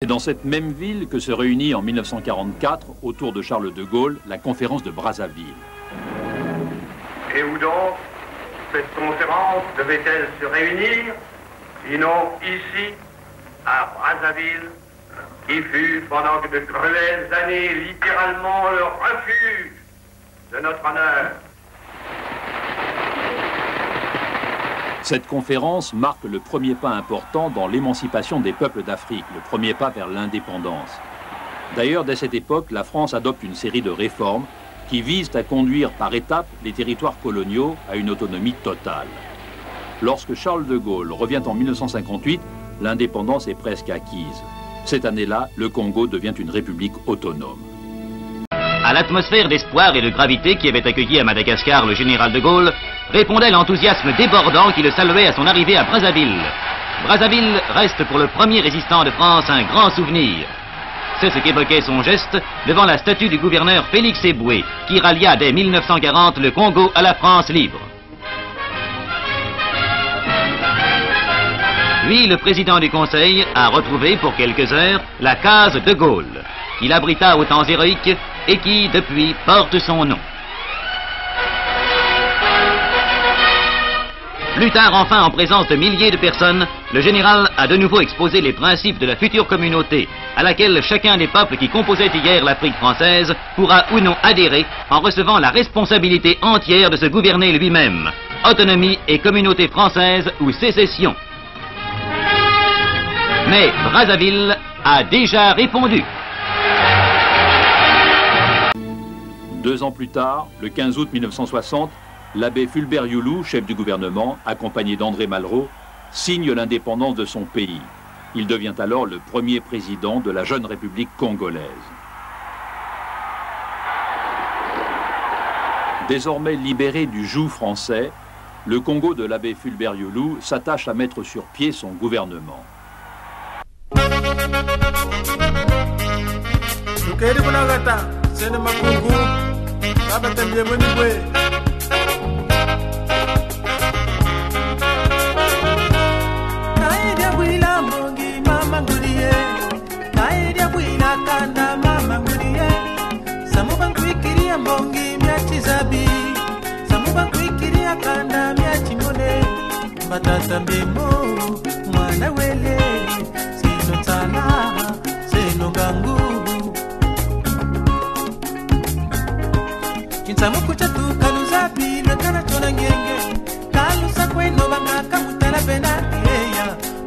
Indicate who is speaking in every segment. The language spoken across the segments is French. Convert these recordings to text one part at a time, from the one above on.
Speaker 1: C'est dans cette même ville que se réunit en 1944, autour de Charles de Gaulle, la conférence de Brazzaville.
Speaker 2: Et où donc cette conférence devait-elle se réunir, sinon ici, à Brazzaville, qui fut pendant de cruelles années littéralement le refuge de notre honneur.
Speaker 1: Cette conférence marque le premier pas important dans l'émancipation des peuples d'Afrique, le premier pas vers l'indépendance. D'ailleurs, dès cette époque, la France adopte une série de réformes qui visent à conduire par étapes les territoires coloniaux à une autonomie totale. Lorsque Charles de Gaulle revient en 1958, l'indépendance est presque acquise. Cette année-là, le Congo devient une république autonome.
Speaker 3: À l'atmosphère d'espoir et de gravité qui avait accueilli à Madagascar le général de Gaulle, répondait l'enthousiasme débordant qui le saluait à son arrivée à Brazzaville. Brazzaville reste pour le premier résistant de France un grand souvenir. C'est ce qu'évoquait son geste devant la statue du gouverneur Félix Éboué, qui rallia dès 1940 le Congo à la France libre. Lui, le président du Conseil, a retrouvé pour quelques heures la case de Gaulle, qu'il abrita aux temps héroïques et qui, depuis, porte son nom. Plus tard, enfin, en présence de milliers de personnes, le général a de nouveau exposé les principes de la future communauté, à laquelle chacun des peuples qui composaient hier l'Afrique française pourra ou non adhérer en recevant la responsabilité entière de se gouverner lui-même. Autonomie et communauté française ou sécession. Mais Brazzaville a déjà répondu.
Speaker 1: 2 ans plus tard, le 15 août 1960, l'abbé Fulbert Youlou, chef du gouvernement, accompagné d'André Malraux, signe l'indépendance de son pays. Il devient alors le premier président de la jeune République congolaise. Désormais libéré du joug français, le Congo de l'abbé Fulbert Youlou s'attache à mettre sur pied son gouvernement.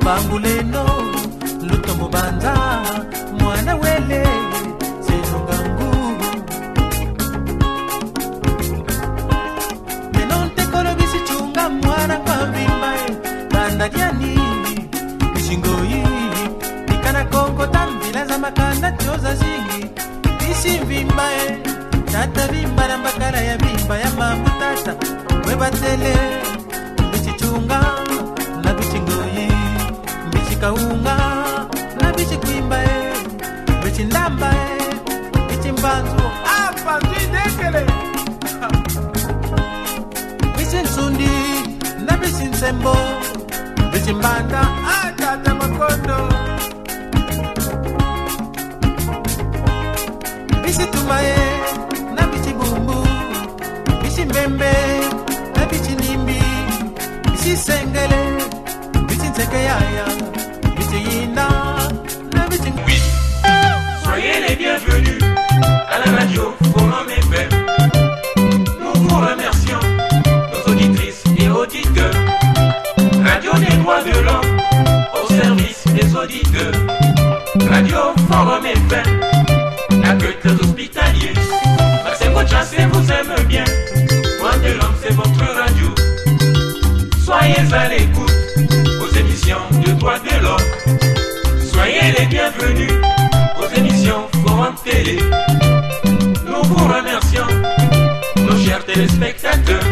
Speaker 4: Banguleno, lutomo banza, mwana wele, senongangu. Menonte kolo bisi chunga mwana kwa vimbae, banda diani, bishingoi, nikana kongo tambila za makanda choza zingi, bisi vimbae, tata vimba na mbakara ya vimba ya mambu tata, webatele, bisi chunga, na bishingoi. Kaunga na bichi kwimba bichi ndamba bichi mbanzu apa ndekele bichi nsundi na bichi nsembo bichi mbanda atata makondo bichi tumaye na bichi bumbu bichi mbembe na bichi nimbi bichi sengele bichi nsekeyaya.
Speaker 5: Oui, soyez les bienvenus à la radio Forum FM. Nous vous remercions, nos auditrices et auditeurs. Radio des droits de l'homme au service des auditeurs. Radio Forum FM, accueil très hospitalier. Maxime Chassé vous aime bien. Droits de l'homme, c'est votre radio. Soyez à l'écoute aux émissions de droits de l'homme. Soyez les bienvenus aux émissions Forum Télé. Nous vous remercions, nos chers téléspectateurs.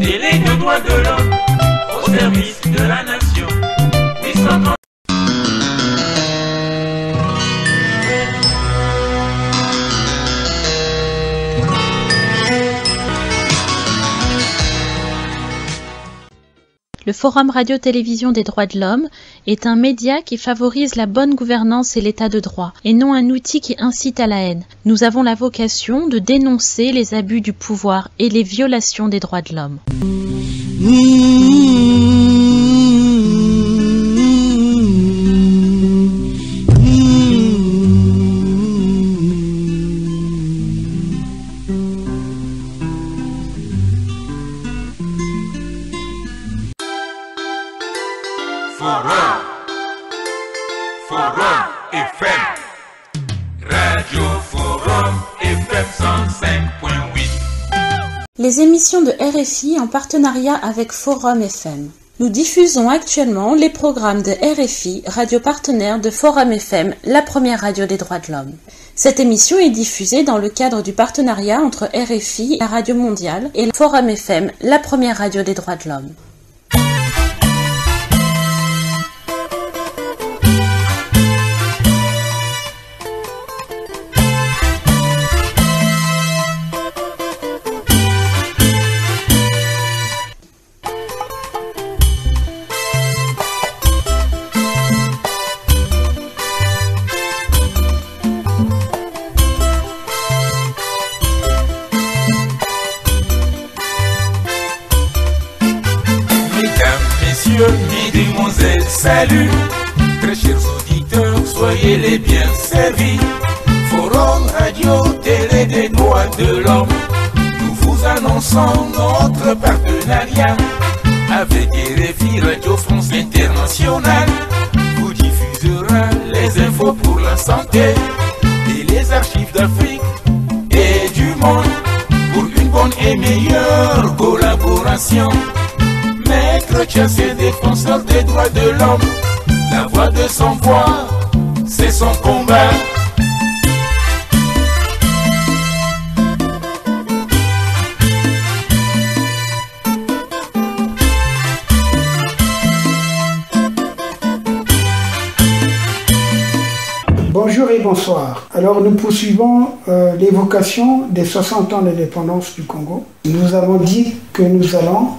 Speaker 5: Télé de droits de l'homme au service de la nation. 830.
Speaker 6: Le Forum Radio-Télévision des droits de l'homme est un média qui favorise la bonne gouvernance et l'état de droit, et non un outil qui incite à la haine. Nous avons la vocation de dénoncer les abus du pouvoir et les violations des droits de l'homme.
Speaker 5: Forum FM, Radio Forum FM 105.8.
Speaker 6: Les émissions de RFI en partenariat avec Forum FM. Nous diffusons actuellement les programmes de RFI, radio partenaire de Forum FM, la première radio des droits de l'homme. Cette émission est diffusée dans le cadre du partenariat entre RFI, la radio mondiale, et Forum FM, la première radio des droits de l'homme.
Speaker 5: Mesdemoiselles, salut, très chers auditeurs, soyez les bien servis. Forum Radio Télé des droits de l'homme, nous vous annonçons notre partenariat avec RFI Radio France Internationale. Vous diffusera les infos pour la santé et les archives d'Afrique et du monde pour une bonne et meilleure collaboration. Maître Tchassé, défenseur des droits de l'homme, la voix de son voix, c'est son combat.
Speaker 7: Bonjour et bonsoir. Alors nous poursuivons l'évocation des 60 ans d'indépendance du Congo. Nous avons dit que nous allons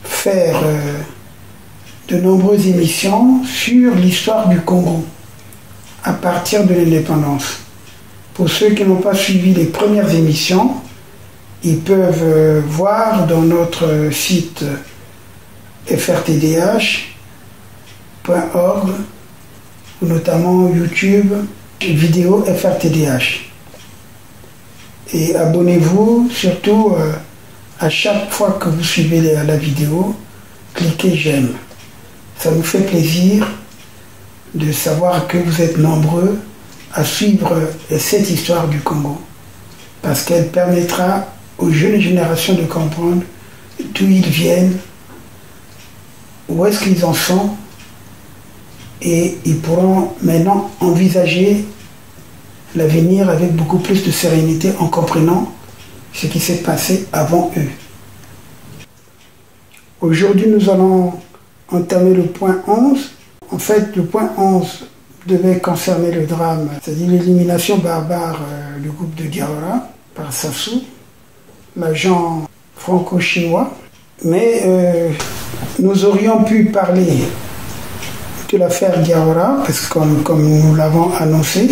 Speaker 7: faire de nombreuses émissions sur l'histoire du Congo à partir de l'indépendance. Pour ceux qui n'ont pas suivi les premières émissions, ils peuvent voir dans notre site frtdh.org ou notamment YouTube vidéo FRTDH. Et abonnez-vous surtout à chaque fois que vous suivez la vidéo, cliquez j'aime. Ça nous fait plaisir de savoir que vous êtes nombreux à suivre cette histoire du Congo, parce qu'elle permettra aux jeunes générations de comprendre d'où ils viennent, où est-ce qu'ils en sont, et ils pourront maintenant envisager l'avenir avec beaucoup plus de sérénité en comprenant ce qui s'est passé avant eux. Aujourd'hui, nous allons entamer le point 11. En fait, le point 11 devait concerner le drame, c'est-à-dire l'élimination barbare du groupe de Diawara par Sassou, l'agent franco-chinois. Mais nous aurions pu parler de l'affaire Diawara, parce que comme nous l'avons annoncé,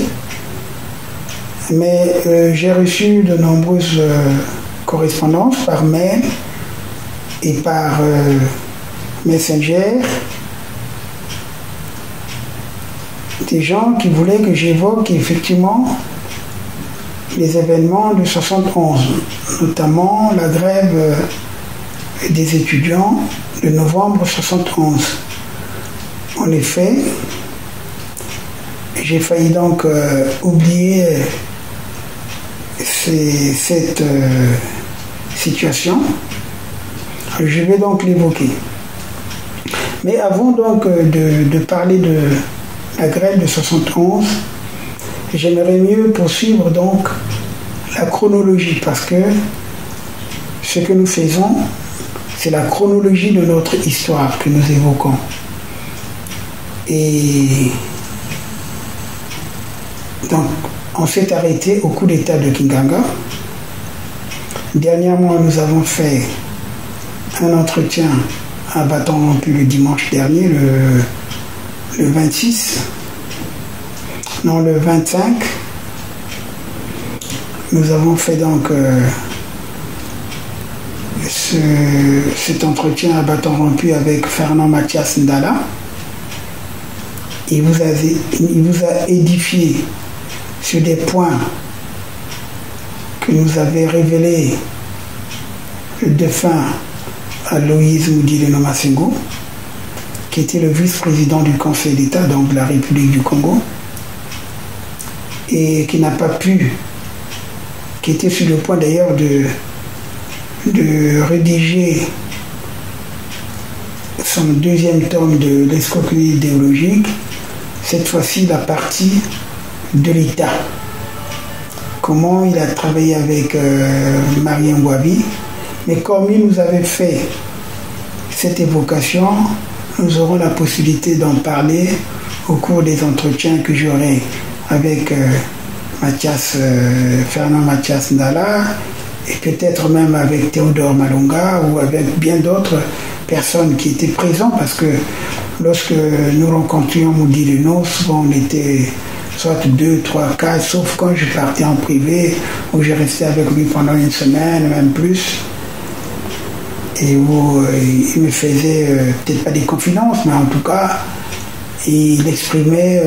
Speaker 7: mais j'ai reçu de nombreuses correspondances par mail et par Messenger, des gens qui voulaient que j'évoque effectivement les événements de 71, notamment la grève des étudiants de novembre 71. En effet, j'ai failli donc oublier cette situation. Je vais donc l'évoquer. Mais avant donc de parler de la grève de 71, j'aimerais mieux poursuivre donc la chronologie, parce que ce que nous faisons, c'est la chronologie de notre histoire que nous évoquons. Et donc, on s'est arrêté au coup d'État de Kinganga. Dernièrement, nous avons fait un entretien à bâton rompu le dimanche dernier, le 26, non le 25. Nous avons fait donc cet entretien à bâton rompu avec Fernand Mathias Ndala. Il vous a édifié sur des points que nous avait révélés le défunt Aloïse Moudile Nomasengo, qui était le vice-président du Conseil d'État, donc de la République du Congo, et qui n'a pas pu, qui était sur le point d'ailleurs de rédiger son deuxième tome de l'escroquerie idéologique, cette fois-ci la partie de l'État. Comment il a travaillé avec Marien Ngouabi, mais comme il nous avait fait cette évocation, nous aurons la possibilité d'en parler au cours des entretiens que j'aurai avec Fernand Mathias Ndala, et peut-être même avec Théodore Malonga ou avec bien d'autres personnes qui étaient présentes, parce que lorsque nous rencontrions Moudi Leno, souvent on était soit 2, 3, 4, sauf quand je partais en privé, où je restais avec lui pendant une semaine, même plus, et où il me faisait peut-être pas des confidences, mais en tout cas, il exprimait,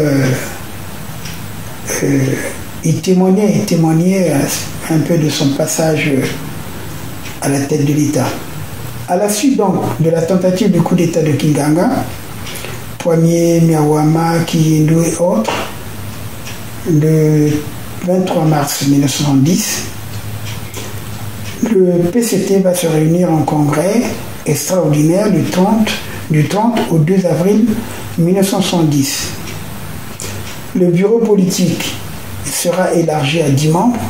Speaker 7: il témoignait un peu de son passage à la tête de l'État. À la suite donc de la tentative de coup d'État de Kinganga, Poigné, Miawama, Kiyindou et autres, le 23 mars 1970, le PCT va se réunir en congrès extraordinaire du 30 au 2 avril 1970. Le bureau politique sera élargi à 10 membres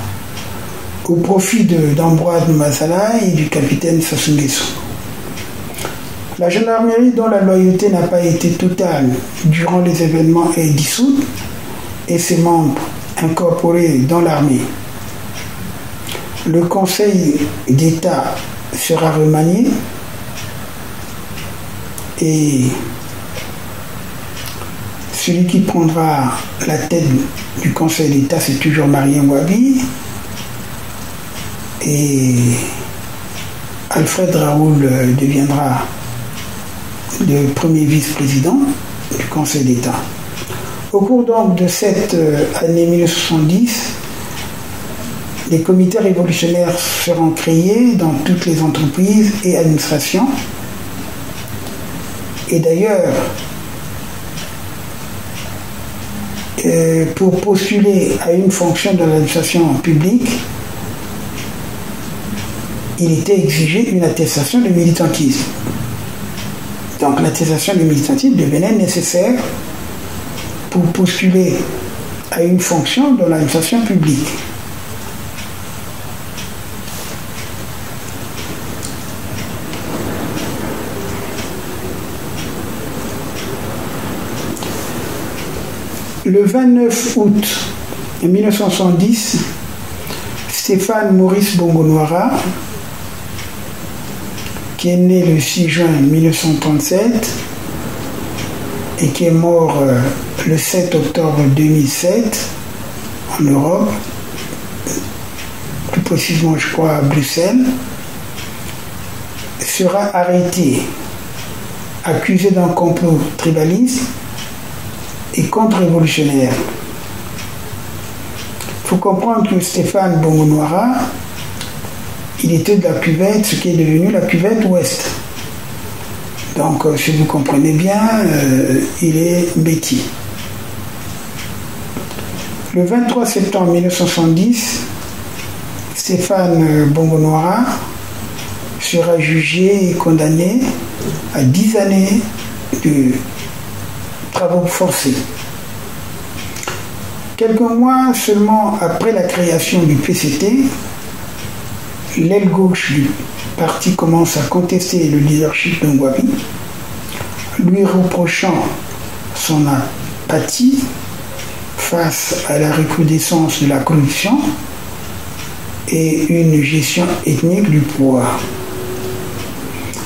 Speaker 7: au profit d'Ambroise Masala et du capitaine Sassou Nguesso. La gendarmerie, dont la loyauté n'a pas été totale durant les événements, est dissoute et ses membres incorporés dans l'armée. Le Conseil d'État sera remanié et celui qui prendra la tête du Conseil d'État, c'est toujours Marien Ngouabi, et Alfred Raoul deviendra le premier vice-président du Conseil d'État. Au cours donc de cette année 1970, les comités révolutionnaires seront créés dans toutes les entreprises et administrations. Et d'ailleurs, pour postuler à une fonction de l'administration publique, il était exigé une attestation de militantisme. Donc l'attestation de militantisme devenait nécessaire pour postuler à une fonction dans l'administration publique. Le 29 août 1970, Stéphane Maurice Bongo-Noira, qui est né le 6 juin 1937 et qui est mort le 7 octobre 2007 en Europe, plus précisément je crois à Bruxelles, sera arrêté, accusé d'un complot tribaliste et contre-révolutionnaire. Il faut comprendre que Stéphane Bongo-Noira, il était de la cuvette, ce qui est devenu la cuvette ouest. Donc, si vous comprenez bien, il est Mbeki. Le 23 septembre 1970, Stéphane Bongo-Noira sera jugé et condamné à 10 années de travaux forcés. Quelques mois seulement après la création du PCT, l'aile gauche du parti commence à contester le leadership de Ngouabi, lui reprochant son apathie face à la recrudescence de la corruption et une gestion ethnique du pouvoir.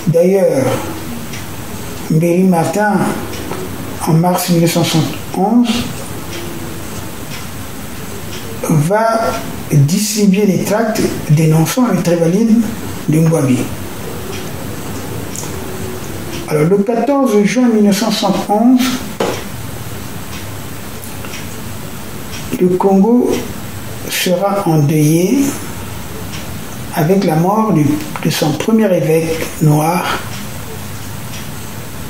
Speaker 7: D'ailleurs, Mbéry Martin, en mars 1971, va distribuer les tracts dénonçant le Trévaline de Ngouabi. Alors, le 14 juin 1971, le Congo sera endeuillé avec la mort de son premier évêque noir,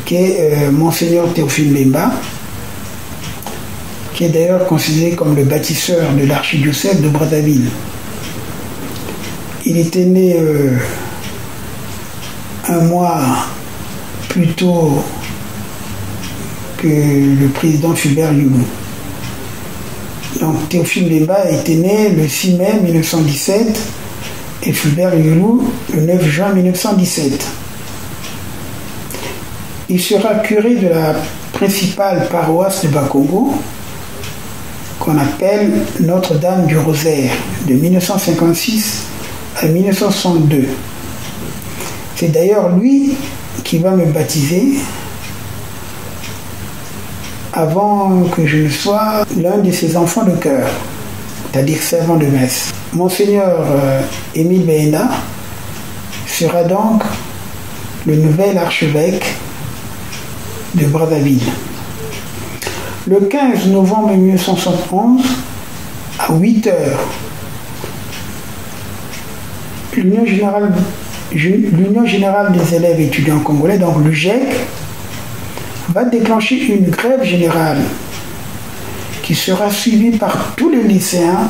Speaker 7: qui est Monseigneur Théophile Mbemba, qui est d'ailleurs considéré comme le bâtisseur de l'archidiocèse de Brazzaville. Il était né un mois plus tôt que le président Fulbert Yulu. Donc Théophile Mbemba était né le 6 mai 1917 et Fulbert Yulu le 9 juin 1917. Il sera curé de la principale paroisse de Bakongo, qu'on appelle Notre-Dame du Rosaire, de 1956 à 1962. C'est d'ailleurs lui qui va me baptiser avant que je ne sois l'un de ses enfants de cœur, c'est-à-dire servant de messe. Monseigneur Émile Béhéna sera donc le nouvel archevêque de Brazzaville. Le 15 novembre 1971, à 8 heures, l'Union générale des élèves étudiants congolais, donc l'UGEC, va déclencher une grève générale qui sera suivie par tous les lycéens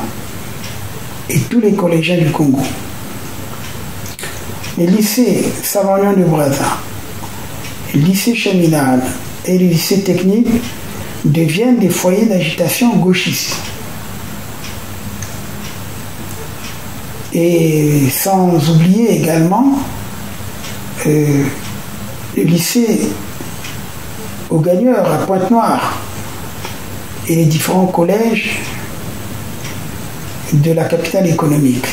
Speaker 7: et tous les collégiens du Congo. Les lycées Savagnin de Brazza, le lycée Cheminade et le lycée technique deviennent des foyers d'agitation gauchistes. Et sans oublier également le lycée aux Gagneurs à Pointe-Noire et les différents collèges de la capitale économique.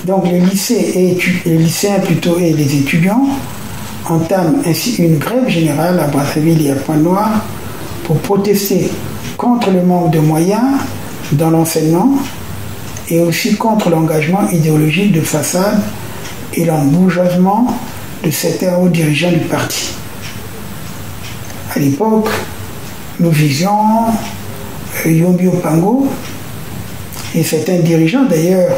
Speaker 7: Donc les lycéens plutôt et les étudiants entament ainsi une grève générale à Brazzaville et à Pointe-Noire pour protester contre le manque de moyens dans l'enseignement et aussi contre l'engagement idéologique de façade et l'embourgeoisement de certains hauts dirigeants du parti. À l'époque, nous visions Yombi Opango et certains dirigeants. D'ailleurs,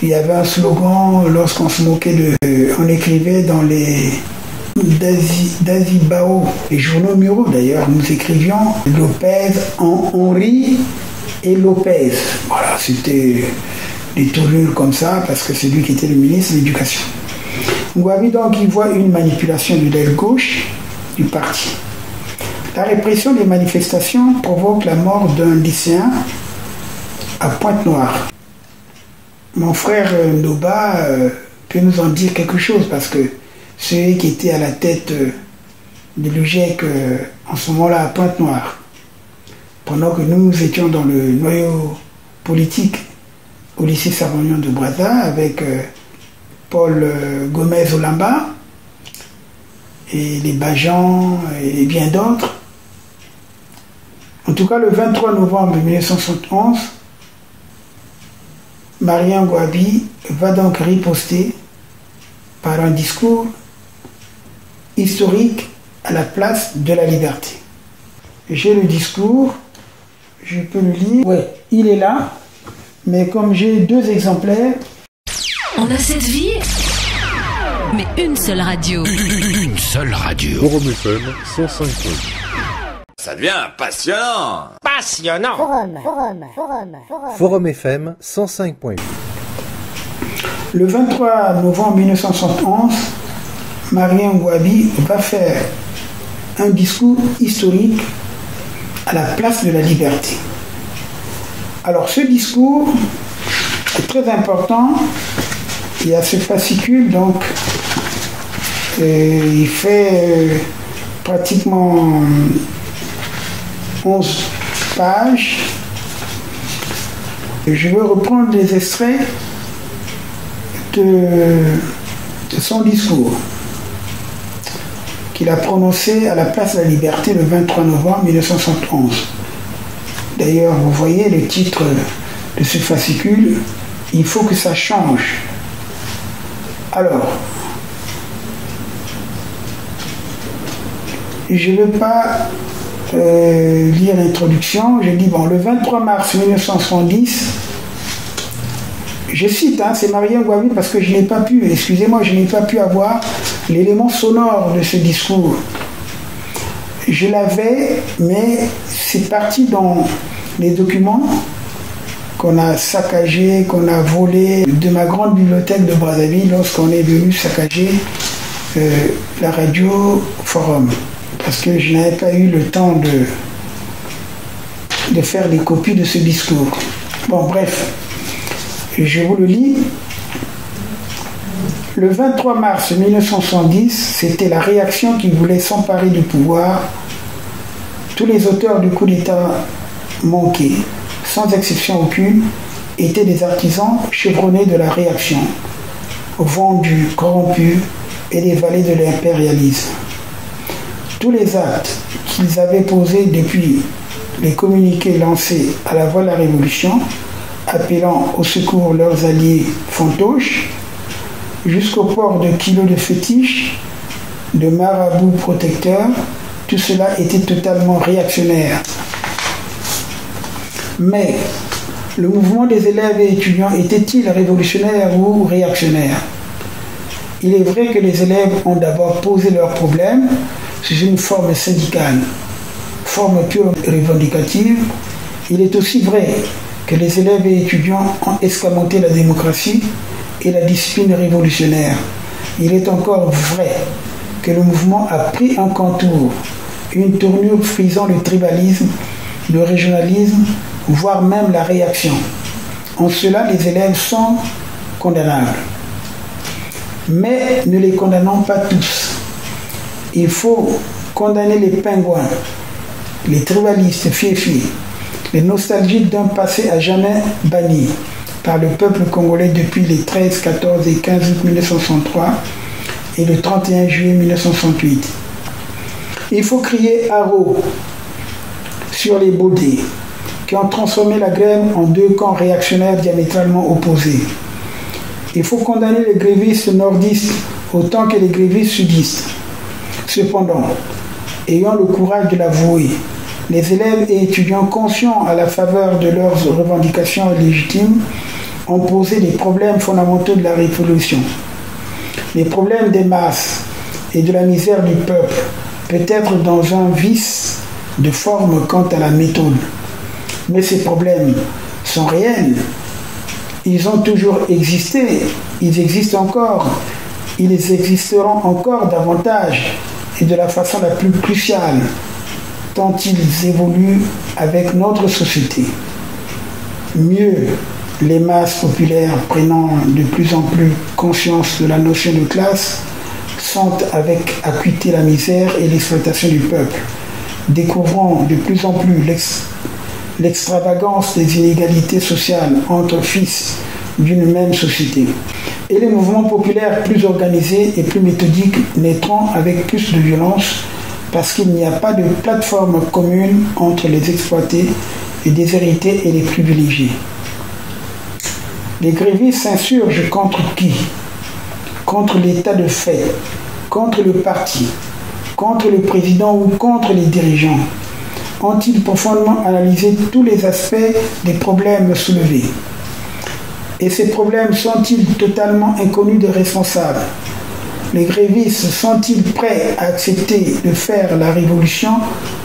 Speaker 7: il y avait un slogan lorsqu'on se moquait on écrivait dans les Dazibao, les journaux muraux d'ailleurs, nous écrivions Lopez en Henri et Lopez. Voilà, c'était des tournures comme ça parce que c'est lui qui était le ministre de l'Éducation. Ngouabi donc il voit une manipulation de l'aile gauche du parti. La répression des manifestations provoque la mort d'un lycéen à Pointe-Noire. Mon frère Ndoba peut nous en dire quelque chose parce que celui qui était à la tête de l'UGEC en ce moment-là à Pointe-Noire, pendant que nous étions dans le noyau politique au lycée Savagnin de Brazza avec Paul Gomez Olamba et les Bajans et bien d'autres. En tout cas, le 23 novembre 1971, Marien Ngouabi va donc riposter par un discours historique à la place de la liberté. J'ai le discours, je peux le lire. Ouais, il est là, mais comme j'ai 2 exemplaires.
Speaker 8: On a cette vie, mais une seule radio.
Speaker 9: Une seule radio.
Speaker 10: Forum FM 105.
Speaker 9: Ça devient passionnant.
Speaker 11: Passionnant.
Speaker 10: Forum FM 105.8.
Speaker 7: Le 23 novembre 1971, Marien Ngouabi va faire un discours historique à la place de la liberté. Alors ce discours est très important. Il y a ce fascicule, donc il fait pratiquement 11 pages. Je vais reprendre des extraits de son discours, qu'il a prononcé à la place de la Liberté le 23 novembre 1971. D'ailleurs, vous voyez le titre de ce fascicule, « Il faut que ça change ». Alors, je ne veux pas lire l'introduction. Je dis, bon, le 23 mars 1970, je cite, c'est Mariam Gouavi parce que je n'ai pas pu, excusez-moi, je n'ai pas pu avoir l'élément sonore de ce discours. Je l'avais, mais c'est parti dans les documents qu'on a saccagés, qu'on a volés de ma grande bibliothèque de Brazzaville lorsqu'on est venu saccager la radio Forum. Parce que je n'avais pas eu le temps de faire des copies de ce discours. Bon, bref, je vous le lis. Le 23 mars 1970, c'était la réaction qui voulait s'emparer du pouvoir. Tous les auteurs du coup d'État manqué, sans exception aucune, étaient des artisans chevronnés de la réaction, vendus, corrompus et des valets de l'impérialisme. Tous les actes qu'ils avaient posés depuis les communiqués lancés à la voix de la Révolution, appelant au secours leurs alliés fantoches, jusqu'au port de kilos de fétiches, de marabouts protecteurs, tout cela était totalement réactionnaire. Mais le mouvement des élèves et étudiants était-il révolutionnaire ou réactionnaire? Il est vrai que les élèves ont d'abord posé leurs problèmes sous une forme syndicale, forme pure revendicative. Il est aussi vrai que les élèves et étudiants ont escamoté la démocratie et la discipline révolutionnaire. Il est encore vrai que le mouvement a pris un contour, une tournure frisant le tribalisme, le régionalisme, voire même la réaction. En cela, les élèves sont condamnables. Mais ne les condamnons pas tous. Il faut condamner les pingouins, les tribalistes fiefis, les nostalgiques d'un passé à jamais banni par le peuple congolais depuis les 13, 14 et 15 août 1963 et le 31 juillet 1968. Il faut crier haro sur les baudets qui ont transformé la grève en deux camps réactionnaires diamétralement opposés. Il faut condamner les grévistes nordistes autant que les grévistes sudistes. Cependant, ayant le courage de l'avouer, les élèves et étudiants conscients à la faveur de leurs revendications légitimes ont posé les problèmes fondamentaux de la révolution. Les problèmes des masses et de la misère du peuple, peut-être dans un vice de forme quant à la méthode. Mais ces problèmes sont réels. Ils ont toujours existé, ils existent encore, ils existeront encore davantage et de la façon la plus cruciale, tant ils évoluent avec notre société. Mieux, les masses populaires prenant de plus en plus conscience de la notion de classe sentent avec acuité la misère et l'exploitation du peuple, découvrant de plus en plus l'extravagance des inégalités sociales entre fils d'une même société. Et les mouvements populaires plus organisés et plus méthodiques naîtront avec plus de violence parce qu'il n'y a pas de plateforme commune entre les exploités, les déshérités et les privilégiés. Les grévistes s'insurgent contre qui? Contre l'état de fait, contre le parti, contre le président ou contre les dirigeants. Ont-ils profondément analysé tous les aspects des problèmes soulevés? Et ces problèmes sont-ils totalement inconnus des responsables? Les grévistes sont-ils prêts à accepter de faire la révolution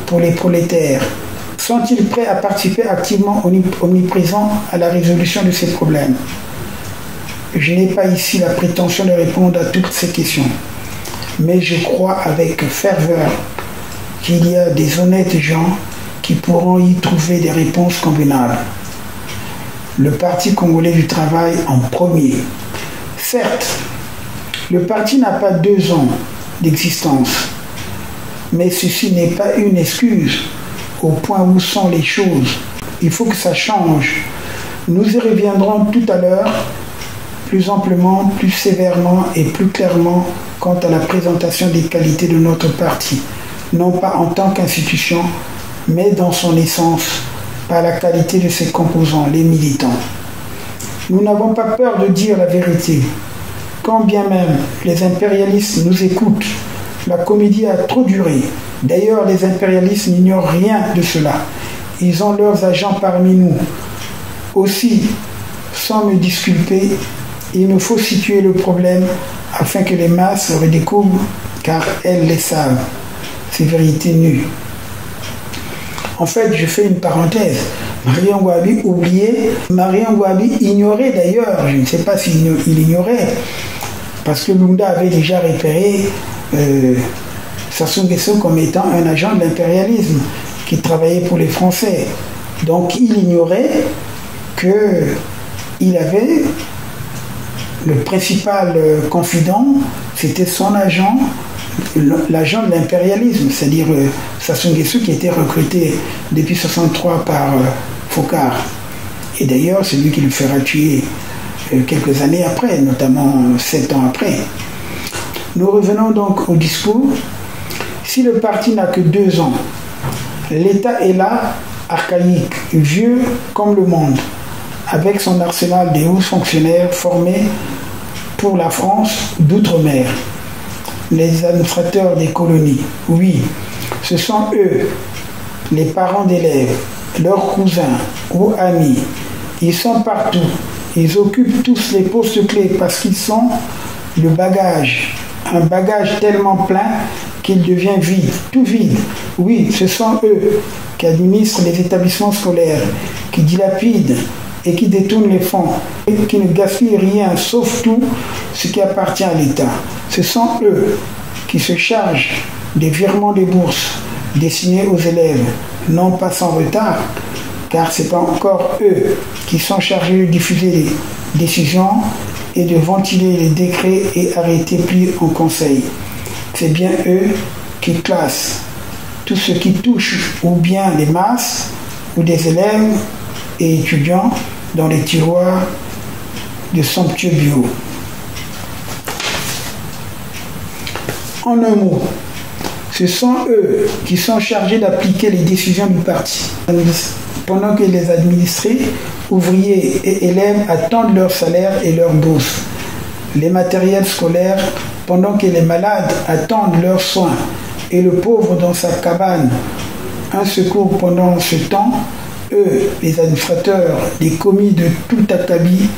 Speaker 7: pour les prolétaires? Sont-ils prêts à participer activement, omniprésents, à la résolution de ces problèmes? Je n'ai pas ici la prétention de répondre à toutes ces questions, mais je crois avec ferveur qu'il y a des honnêtes gens qui pourront y trouver des réponses convenables. Le Parti congolais du travail en premier. Certes, le parti n'a pas 2 ans d'existence, mais ceci n'est pas une excuse au point où sont les choses. Il faut que ça change. Nous y reviendrons tout à l'heure. plus amplement, plus sévèrement et plus clairement quant à la présentation des qualités de notre parti, non pas en tant qu'institution, mais dans son essence, par la qualité de ses composants, les militants. Nous n'avons pas peur de dire la vérité. Quand bien même les impérialistes nous écoutent, la comédie a trop duré. D'ailleurs, les impérialistes n'ignorent rien de cela. Ils ont leurs agents parmi nous. Aussi, sans me disculper, il nous faut situer le problème afin que les masses redécouvrent, car elles les savent, ces vérités nues. En fait, je fais une parenthèse. Marien Ngouabi oubliait, Marien Ngouabi ignorait d'ailleurs, je ne sais pas s'il ignorait, parce que Lunda avait déjà repéré Sassou Nguesso comme étant un agent de l'impérialisme qui travaillait pour les Français. Donc il ignorait qu'il avait le principal confident, c'était son agent, l'agent de l'impérialisme, c'est-à-dire Sassou Nguesso qui était recruté depuis 1963 par Foccart. Et d'ailleurs, c'est lui qui le fera tuer quelques années après, notamment 7 ans après. Nous revenons donc au discours. Si le parti n'a que 2 ans, l'État est là, archaïque, vieux comme le monde, avec son arsenal des hauts fonctionnaires formés pour la France d'outre-mer, les administrateurs des colonies. Oui, ce sont eux, les parents d'élèves, leurs cousins ou amis. Ils sont partout. Ils occupent tous les postes clés parce qu'ils sont le bagage. Un bagage tellement plein qu'il devient vide, tout vide. Oui, ce sont eux qui administrent les établissements scolaires, qui dilapident et qui détournent les fonds, et qui ne gaspillent rien, sauf tout ce qui appartient à l'État. Ce sont eux qui se chargent des virements des bourses destinés aux élèves, non pas sans retard, car ce n'est pas encore eux qui sont chargés de diffuser les décisions et de ventiler les décrets et arrêtés pris en conseil. C'est bien eux qui classent tout ce qui touche ou bien les masses ou des élèves et étudiants dans les tiroirs de somptueux bureaux. En un mot, ce sont eux qui sont chargés d'appliquer les décisions du parti, pendant que les administrés, ouvriers et élèves attendent leur salaire et leur bourse, les matériels scolaires, pendant que les malades attendent leurs soins, et le pauvre dans sa cabane, un secours pendant ce temps. Eux, les administrateurs, les commis de tout acabit,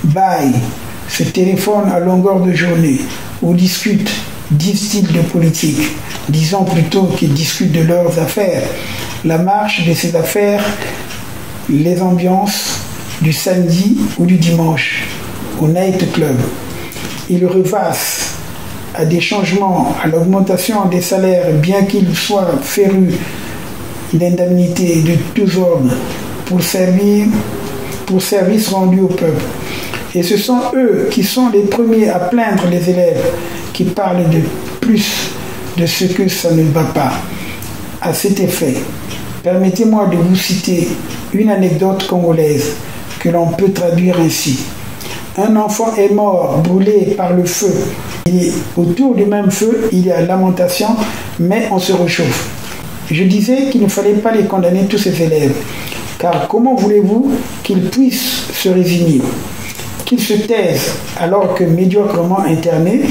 Speaker 7: baillent, se téléphonent à longueur de journée, ou discutent, disent-ils, de politique. Disons plutôt qu'ils discutent de leurs affaires, la marche de ces affaires, les ambiances du samedi ou du dimanche au night club. Ils revassent à des changements, à l'augmentation des salaires, bien qu'ils soient férus d'indemnités de tous ordres pour service rendu au peuple. Et ce sont eux qui sont les premiers à plaindre les élèves qui parlent de plus de ce que ça ne va pas. À cet effet, permettez-moi de vous citer une anecdote congolaise que l'on peut traduire ainsi. Un enfant est mort, brûlé par le feu. Et autour du même feu, il y a lamentation, mais on se réchauffe. Je disais qu'il ne fallait pas les condamner tous ces élèves, car comment voulez-vous qu'ils puissent se résigner, qu'ils se taisent alors que médiocrement internés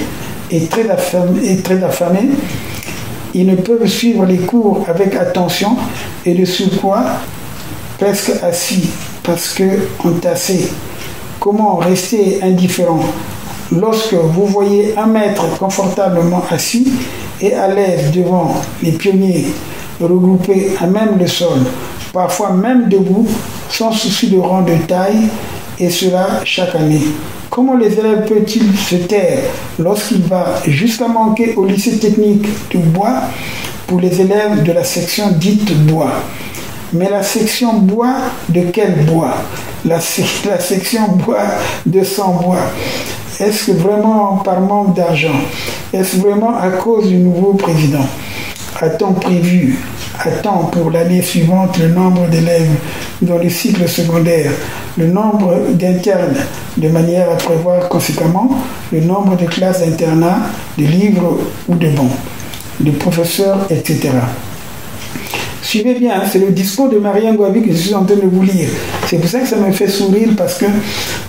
Speaker 7: et très affamés, ils ne peuvent suivre les cours avec attention et de surcroît presque assis parce que entassés. Comment rester indifférent lorsque vous voyez un maître confortablement assis et à l'aise devant les pionniers regroupés à même le sol, parfois même debout, sans souci de rang de taille, et cela chaque année. Comment les élèves peuvent-ils se taire lorsqu'il va jusqu'à manquer au lycée technique de Bois pour les élèves de la section dite Bois? Mais la section Bois de quel bois? La section Bois de Sans-Bois. Est-ce que vraiment par manque d'argent? Est-ce vraiment à cause du nouveau président? A-t-on prévu attend pour l'année suivante le nombre d'élèves dans le cycle secondaire, le nombre d'internes, de manière à prévoir conséquemment le nombre de classes d'internat, de livres ou de bancs, de professeurs, etc. Suivez bien, c'est le discours de Maria Ngouabi que je suis en train de vous lire. C'est pour ça que ça me fait sourire, parce que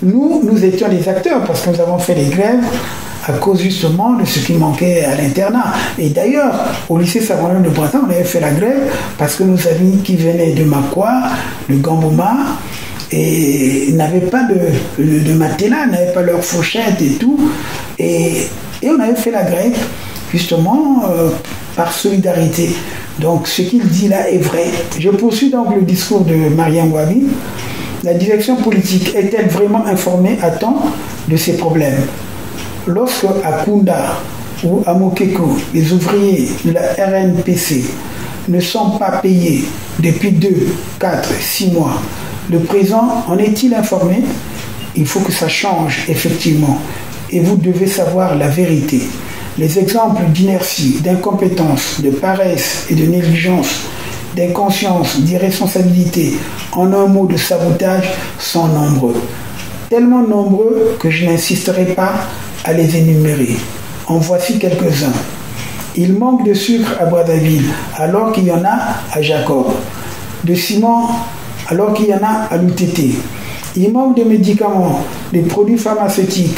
Speaker 7: nous étions des acteurs, parce que nous avons fait des grèves à cause justement de ce qui manquait à l'internat. Et d'ailleurs, au lycée Saint-Ronan de Bretagne, on avait fait la grève parce que nos amis qui venaient de Makwa, de Gamboma, et n'avaient pas de matelas, n'avaient pas leur fourchette et tout. Et on avait fait la grève, justement, par solidarité. Donc, ce qu'il dit là est vrai. Je poursuis donc le discours de Maria Ngouabi. La direction politique est-elle vraiment informée à temps de ces problèmes? Lorsque à Kunda ou à Mokeko, les ouvriers de la RNPC ne sont pas payés depuis 2, 4, 6 mois, le président en est-il informé? Il faut que ça change, effectivement. Et vous devez savoir la vérité. Les exemples d'inertie, d'incompétence, de paresse et de négligence, d'inconscience, d'irresponsabilité, en un mot de sabotage, sont nombreux. Tellement nombreux que je n'insisterai pas à les énumérer. En voici quelques-uns. Il manque de sucre à Brazzaville, alors qu'il y en a à Jacob. De ciment, alors qu'il y en a à l'UTT. Il manque de médicaments, des produits pharmaceutiques.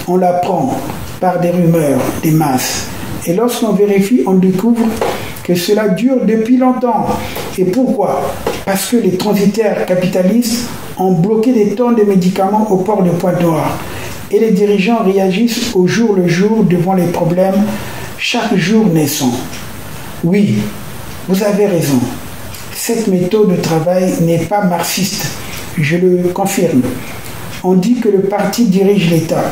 Speaker 7: On l'apprend par des rumeurs, des masses. Et lorsqu'on vérifie, on découvre que cela dure depuis longtemps. Et pourquoi? Parce que les transitaires capitalistes ont bloqué des tonnes de médicaments au port de Pointe-Noire. Et les dirigeants réagissent au jour le jour devant les problèmes, chaque jour naissant. Oui, vous avez raison. Cette méthode de travail n'est pas marxiste, je le confirme. On dit que le parti dirige l'État.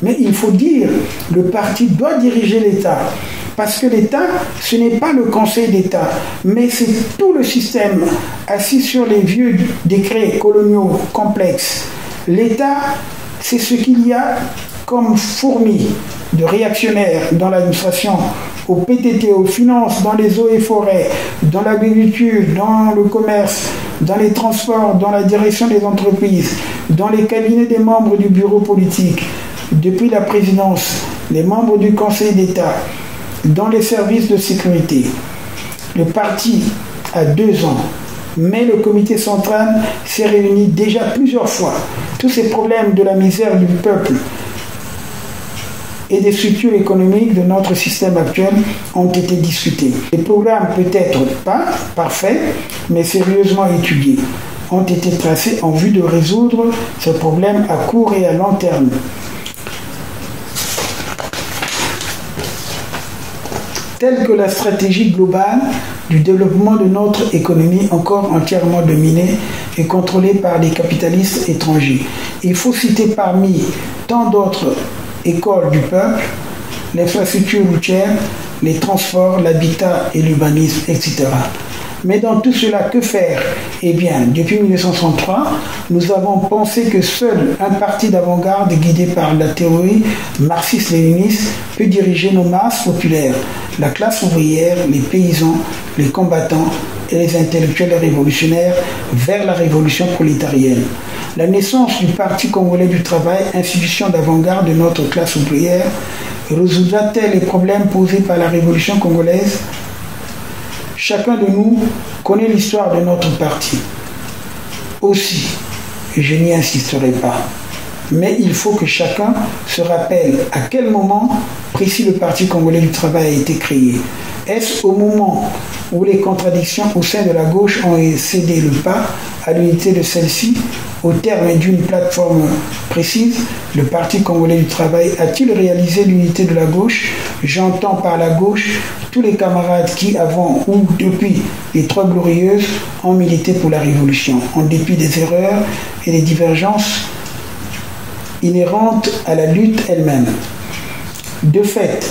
Speaker 7: Mais il faut dire, le parti doit diriger l'État. Parce que l'État, ce n'est pas le Conseil d'État, mais c'est tout le système assis sur les vieux décrets coloniaux complexes. L'État, c'est ce qu'il y a comme fourmis de réactionnaires dans l'administration, au PTT, aux finances, dans les eaux et forêts, dans l'agriculture, dans le commerce, dans les transports, dans la direction des entreprises, dans les cabinets des membres du bureau politique, depuis la présidence, les membres du Conseil d'État, dans les services de sécurité. Le parti a 2 ans, mais le comité central s'est réuni déjà plusieurs fois. Tous ces problèmes de la misère du peuple et des structures économiques de notre système actuel ont été discutés. Les programmes, peut-être pas parfaits, mais sérieusement étudiés, ont été tracés en vue de résoudre ces problèmes à court et à long terme. Telle que la stratégie globale du développement de notre économie encore entièrement dominée et contrôlée par les capitalistes étrangers. Il faut citer parmi tant d'autres écoles du peuple, l'infrastructure routière, les transports, l'habitat et l'urbanisme, etc. Mais dans tout cela, que faire? Eh bien, depuis 1963, nous avons pensé que seul un parti d'avant-garde guidé par la théorie marxiste-léniniste peut diriger nos masses populaires, la classe ouvrière, les paysans, les combattants et les intellectuels révolutionnaires vers la révolution prolétarienne. La naissance du Parti congolais du travail, institution d'avant-garde de notre classe ouvrière, résoudra-t-elle les problèmes posés par la révolution congolaise? Chacun de nous connaît l'histoire de notre parti. Aussi, je n'y insisterai pas. Mais il faut que chacun se rappelle à quel moment précis le Parti congolais du travail a été créé. Est-ce au moment où les contradictions au sein de la gauche ont cédé le pas à l'unité de celle-ci, au terme d'une plateforme précise, le Parti congolais du travail a-t-il réalisé l'unité de la gauche? J'entends par la gauche tous les camarades qui, avant ou depuis les Trois Glorieuses, ont milité pour la révolution, en dépit des erreurs et des divergences inhérentes à la lutte elle-même. De fait,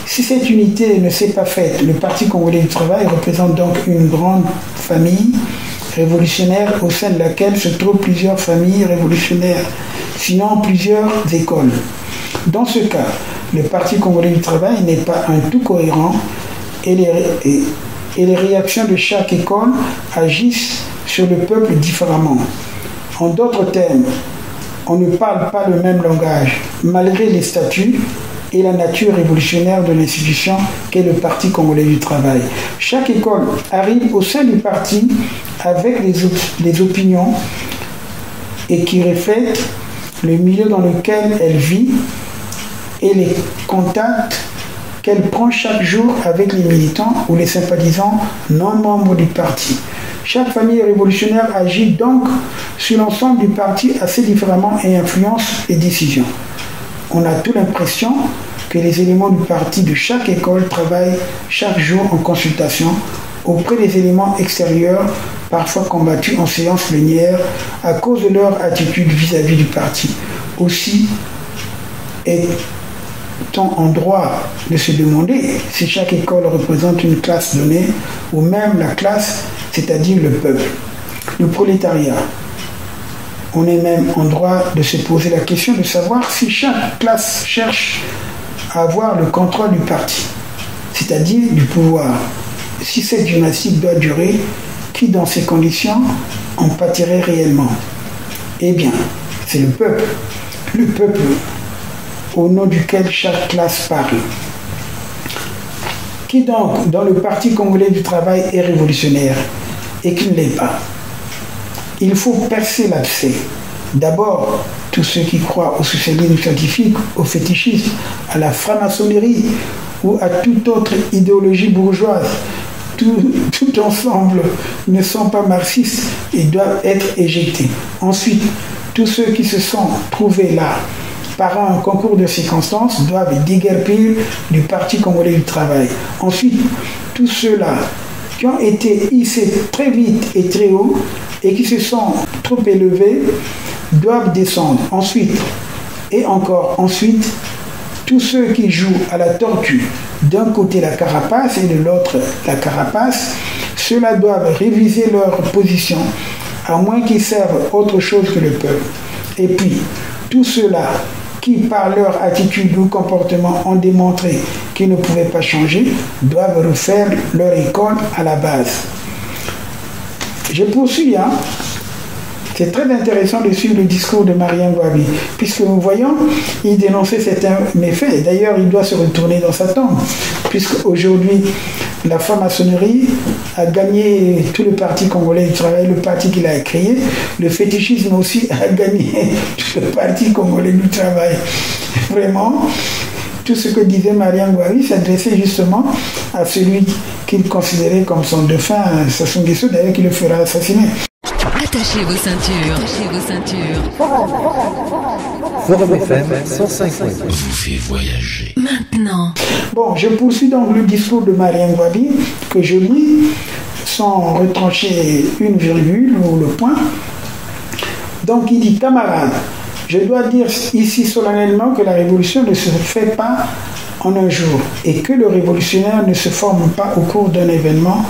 Speaker 7: si cette unité ne s'est pas faite, le Parti congolais du travail représente donc une grande famille révolutionnaire au sein de laquelle se trouvent plusieurs familles révolutionnaires, sinon plusieurs écoles. Dans ce cas, le Parti congolais du travail n'est pas un tout cohérent et et les réactions de chaque école agissent sur le peuple différemment. En d'autres termes, on ne parle pas le même langage, malgré les statuts et la nature révolutionnaire de l'institution qu'est le Parti congolais du travail. Chaque école arrive au sein du parti avec les opinions et qui reflètent le milieu dans lequel elle vit et les contacts qu'elle prend chaque jour avec les militants ou les sympathisants non membres du parti. Chaque famille révolutionnaire agit donc sur l'ensemble du parti assez différemment et influence les décisions. On a toute l'impression que les éléments du parti de chaque école travaillent chaque jour en consultation auprès des éléments extérieurs, parfois combattus en séance plénière à cause de leur attitude vis-à-vis du parti. Aussi est-on en droit de se demander si chaque école représente une classe donnée ou même la classe, c'est-à-dire le peuple, le prolétariat. On est même en droit de se poser la question de savoir si chaque classe cherche à avoir le contrôle du parti, c'est-à-dire du pouvoir. Si cette gymnastique doit durer, qui dans ces conditions en pâtirait réellement? Eh bien, c'est le peuple au nom duquel chaque classe parle. Qui donc, dans le Parti congolais du travail, est révolutionnaire et qui ne l'est pas? Il faut percer l'abcès. D'abord, tous ceux qui croient au socialisme scientifique, au fétichisme, à la franc-maçonnerie ou à toute autre idéologie bourgeoise, tout ensemble ne sont pas marxistes et doivent être éjectés. Ensuite, tous ceux qui se sont trouvés là par un concours de circonstances doivent déguerpir du Parti congolais du travail. Ensuite, tous ceux-là qui ont été hissés très vite et très haut et qui se sont trop élevés doivent descendre. Ensuite, et encore ensuite, tous ceux qui jouent à la tortue, d'un côté la carapace et de l'autre la carapace, ceux-là doivent réviser leur position, à moins qu'ils servent autre chose que le peuple. Et puis, tous ceux-là qui, par leur attitude ou comportement, ont démontré qu'ils ne pouvaient pas changer, doivent refaire leur école à la base. Je poursuis, C'est très intéressant de suivre le discours de Marien Ngouabi, puisque nous voyons, il dénonçait certains méfaits. D'ailleurs, il doit se retourner dans sa tombe, puisque aujourd'hui, la franc-maçonnerie a gagné tout le Parti congolais du travail, le parti qu'il a créé. Le fétichisme aussi a gagné tout le Parti congolais du travail. Vraiment, tout ce que disait Marien Ngouabi s'adressait justement à celui qu'il considérait comme son défunt, Sassou Nguesso, d'ailleurs qui le fera assassiner.
Speaker 8: Attachez vos ceintures. Attachez vos ceintures.
Speaker 10: Forum FM 105.2
Speaker 9: vous fait voyager.
Speaker 8: Maintenant.
Speaker 7: Bon, je poursuis donc le discours de Marien Ngouabi, que je lis sans retrancher une virgule ou le point. Donc il dit: camarades, je dois dire ici solennellement que la révolution ne se fait pas en un jour et que le révolutionnaire ne se forme pas au cours d'un événement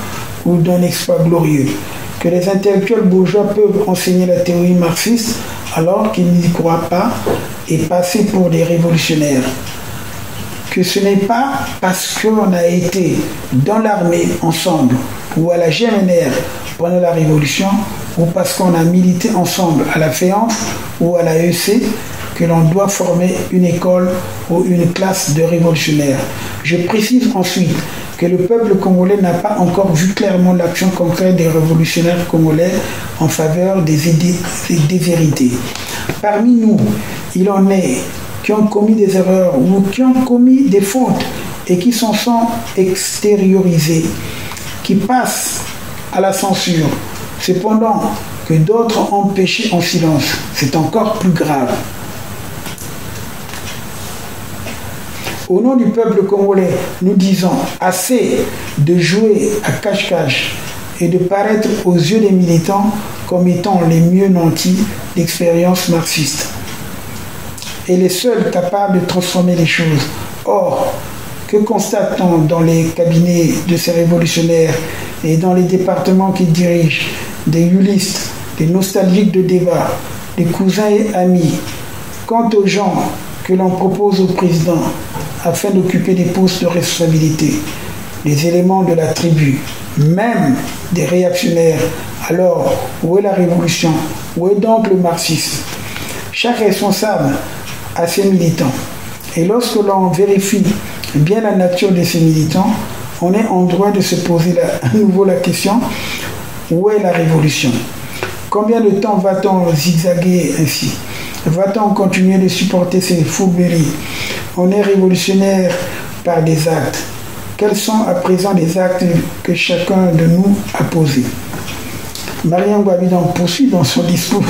Speaker 7: ou d'un exploit glorieux. Que les intellectuels bourgeois peuvent enseigner la théorie marxiste alors qu'ils n'y croient pas et passer pour des révolutionnaires. Que ce n'est pas parce qu'on a été dans l'armée ensemble ou à la GMNR pendant la Révolution ou parce qu'on a milité ensemble à la FEANF ou à la EC que l'on doit former une école ou une classe de révolutionnaires. Je précise ensuite que le peuple congolais n'a pas encore vu clairement l'action concrète des révolutionnaires congolais en faveur des vérités. Parmi nous, il en est qui ont commis des erreurs ou qui ont commis des fautes et qui s'en sont extériorisés, qui passent à la censure. Cependant que d'autres ont péché en silence, c'est encore plus grave. Au nom du peuple congolais, nous disons assez de jouer à cache-cache et de paraître aux yeux des militants comme étant les mieux nantis d'expérience marxiste et les seuls capables de transformer les choses. Or, que constate-t-on dans les cabinets de ces révolutionnaires et dans les départements qu'ils dirigent? Des yulistes, des nostalgiques de débat, des cousins et amis. Quant aux gens que l'on propose au président afin d'occuper des postes de responsabilité, les éléments de la tribu, même des réactionnaires. Alors, où est la révolution? Où est donc le marxisme? Chaque responsable a ses militants. Et lorsque l'on vérifie bien la nature de ces militants, on est en droit de se poser à nouveau la question, où est la révolution? Combien de temps va-t-on zigzaguer ainsi? Va-t-on continuer de supporter ces fourberies? On est révolutionnaire par des actes. Quels sont à présent les actes que chacun de nous a posés? Mariam Gouabi donc poursuit dans son discours.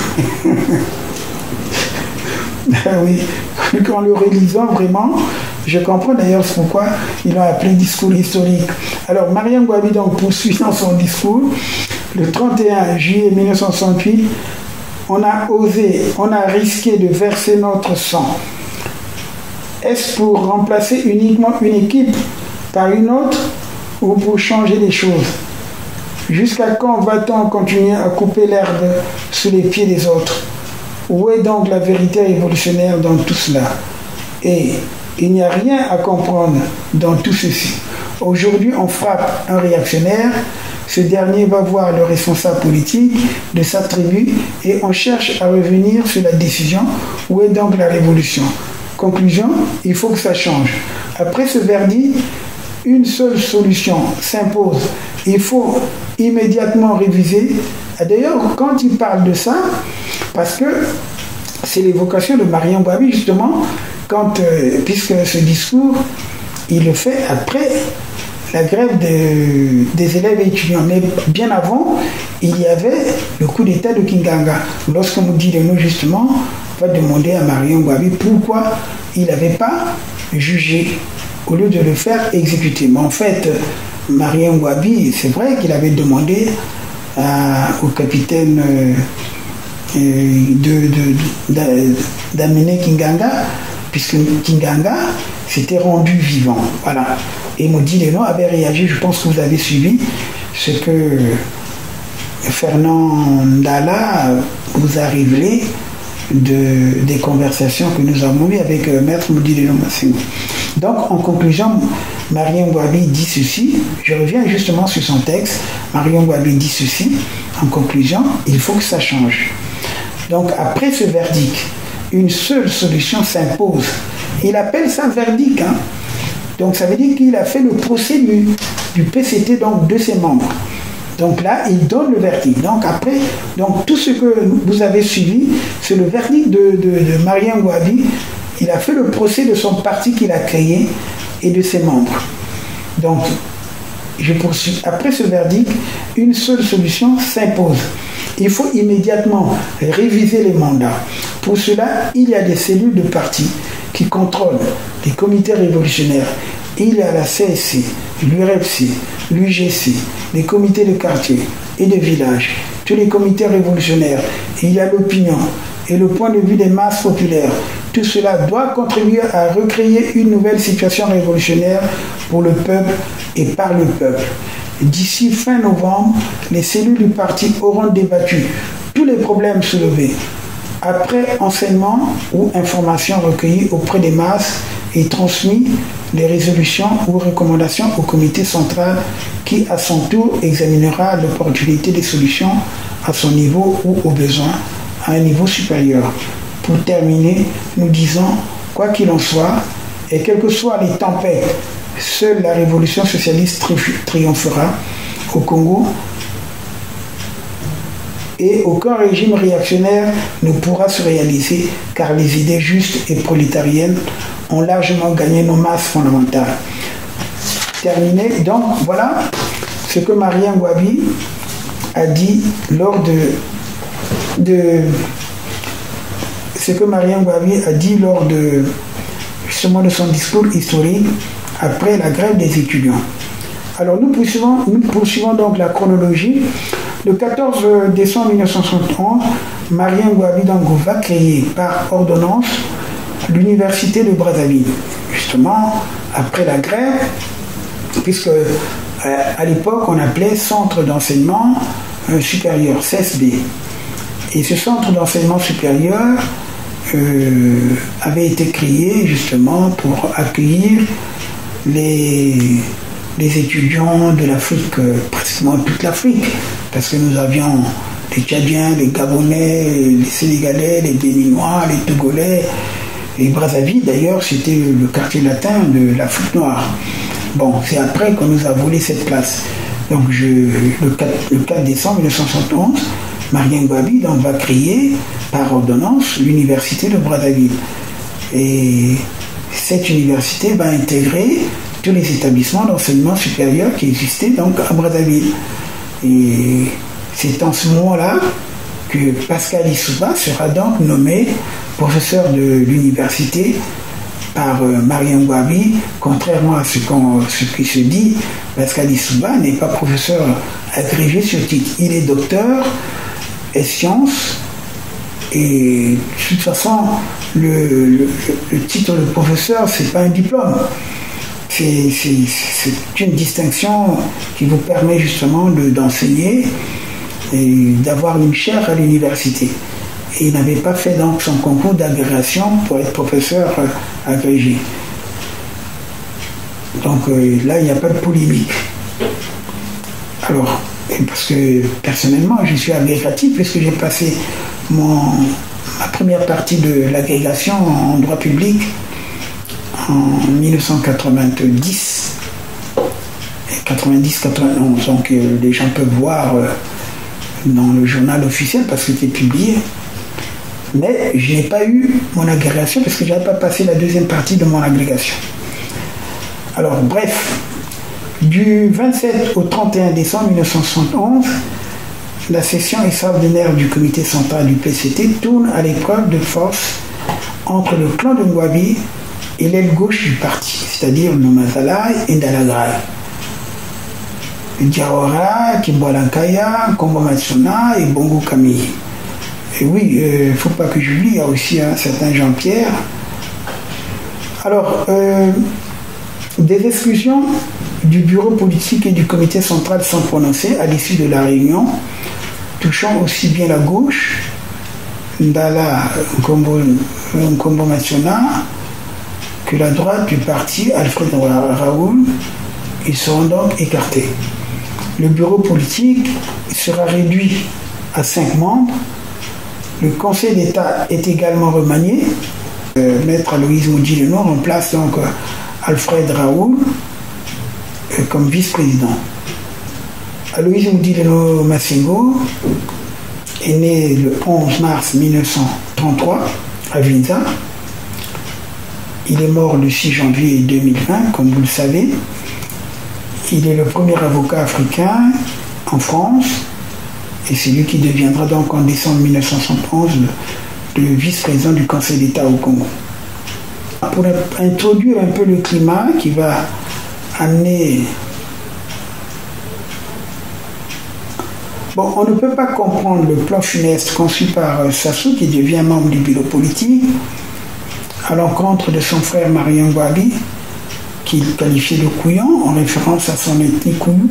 Speaker 7: Oui, en le réalisant vraiment, je comprends d'ailleurs pourquoi ils l'ont appelé discours historique. Alors Mariam Gouabi donc poursuit dans son discours. Le 31 juillet 1968, on a osé, on a risqué de verser notre sang. Est-ce pour remplacer uniquement une équipe par une autre ou pour changer les choses? Jusqu'à quand va-t-on continuer à couper l'herbe sous les pieds des autres? Où est donc la vérité révolutionnaire dans tout cela? Et il n'y a rien à comprendre dans tout ceci. Aujourd'hui, on frappe un réactionnaire, ce dernier va voir le responsable politique de sa tribu et on cherche à revenir sur la décision. Où est donc la révolution? Conclusion, il faut que ça change. Après ce verdict, une seule solution s'impose. Il faut immédiatement réviser. D'ailleurs, quand il parle de ça, parce que c'est l'évocation de Mariam Gouabi, justement, puisque ce discours, il le fait après la grève des élèves et étudiants. Mais bien avant, il y avait le coup d'État de Kinganga. Lorsqu'on nous dit de nous, justement, on va demander à Mariam Gouabi pourquoi il n'avait pas jugé au lieu de le faire exécuter. Mais en fait, Mariam Gouabi, c'est vrai qu'il avait demandé au capitaine d'amener Kinganga, puisque Kinganga s'était rendu vivant. Voilà. Et Maudit Lénon avait réagi, je pense que vous avez suivi ce que Fernand Ndala vous a révélé des conversations que nous avons eues avec Maître Maudit Lénon Massimo. Donc, en conclusion, Mariam Gouabi dit ceci, je reviens justement sur son texte, Mariam Gouabi dit ceci, en conclusion, il faut que ça change. Donc, après ce verdict, une seule solution s'impose. Il appelle ça verdict, hein. Donc, ça veut dire qu'il a fait le procès du PCT, donc de ses membres. Donc là, il donne le verdict. Donc après, tout ce que vous avez suivi, c'est le verdict de Mariam Gouabi. Il a fait le procès de son parti qu'il a créé et de ses membres. Donc, je poursuis. Après ce verdict, une seule solution s'impose. Il faut immédiatement réviser les mandats. Pour cela, il y a des cellules de parti qui contrôlent les comités révolutionnaires. Il y a la CSC, l'URFC, l'UGC, les comités de quartier et de village, tous les comités révolutionnaires. Il y a l'opinion et le point de vue des masses populaires. Tout cela doit contribuer à recréer une nouvelle situation révolutionnaire pour le peuple et par le peuple. D'ici fin novembre, les cellules du parti auront débattu tous les problèmes soulevés. Après enseignement ou informations recueillies auprès des masses et transmis les résolutions ou recommandations au comité central qui, à son tour, examinera l'opportunité des solutions à son niveau ou au besoin à un niveau supérieur. Pour terminer, nous disons, quoi qu'il en soit, et quelles que soient les tempêtes, seule la révolution socialiste triomphera au Congo et aucun régime réactionnaire ne pourra se réaliser car les idées justes et prolétariennes ont largement gagné nos masses fondamentales. Terminé, donc voilà ce que Mariam Gouabi a dit lors justement de son discours historique après la grève des étudiants. Alors nous poursuivons donc la chronologie. Le 14 décembre 1971, Mariam Gouabi va créer par ordonnance l'université de Brazzaville. Justement, après la grève, puisque à l'époque on appelait Centre d'enseignement supérieur, CSB. Et ce centre d'enseignement supérieur avait été créé justement pour accueillir les des étudiants de l'Afrique, pratiquement toute l'Afrique, parce que nous avions les Tchadiens, les Gabonais, les Sénégalais, les Béninois, les Togolais, et Brazzaville d'ailleurs, c'était le quartier latin de l'Afrique noire. Bon, c'est après qu'on nous a volé cette place. Donc le 4 décembre 1971, Marien Ngouabi va créer par ordonnance l'université de Brazzaville. Et cette université va intégrer tous les établissements d'enseignement supérieur qui existaient donc à Brazzaville. Et c'est en ce moment-là que Pascal Lissouba sera donc nommé professeur de l'université par Marien Ngouabi. Contrairement à ce qui se dit, Pascal Lissouba n'est pas professeur agrégé sur titre. Il est docteur et sciences. Et de toute façon, le titre de professeur, c'est pas un diplôme. C'est une distinction qui vous permet justement d'enseigner et d'avoir une chaire à l'université. Et il n'avait pas fait donc son concours d'agrégation pour être professeur agrégé. Donc là, il n'y a pas de polémique. Alors, parce que personnellement, je suis agrégatif puisque j'ai passé ma première partie de l'agrégation en droit public en 1990 et 90-91. Donc les gens peuvent voir dans le journal officiel parce que c'était publié. Mais je n'ai pas eu mon agrégation parce que je n'avais pas passé la deuxième partie de mon agrégation. Alors bref, du 27 au 31 décembre 1971, la session extraordinaire du comité central du PCT tourne à l'épreuve de force entre le clan de Ngouabi et l'aile gauche du parti, c'est-à-dire Nomazalai et Ndalagrai. Diawara, Kimbwalankaya, Kombo Matsuna et Bongo Camille. Et oui, il ne faut pas que j'oublie, il y a aussi un certain Jean-Pierre. Alors, des exclusions du bureau politique et du comité central sont prononcées à l'issue de la réunion, touchant aussi bien la gauche, Ndala Nkombo Matsuna, que la droite du parti, Alfred Raoul. Ils seront donc écartés. Le bureau politique sera réduit à 5 membres. Le Conseil d'État est également remanié. Maître Aloïse Moudileno remplace donc Alfred Raoul comme vice-président. Aloïse Moudileno Massengo est né le 11 mars 1933 à Vinza. Il est mort le 6 janvier 2020, comme vous le savez. Il est le premier avocat africain en France. Et c'est lui qui deviendra donc en décembre 1971 le vice-président du Conseil d'État au Congo. Pour introduire un peu le climat qui va amener... Bon, on ne peut pas comprendre le plan funeste conçu par Sassou, qui devient membre du bureau politique, à l'encontre de son frère Marien Ngouabi, qu'il qualifiait de couillon en référence à son ethnie Kouyou,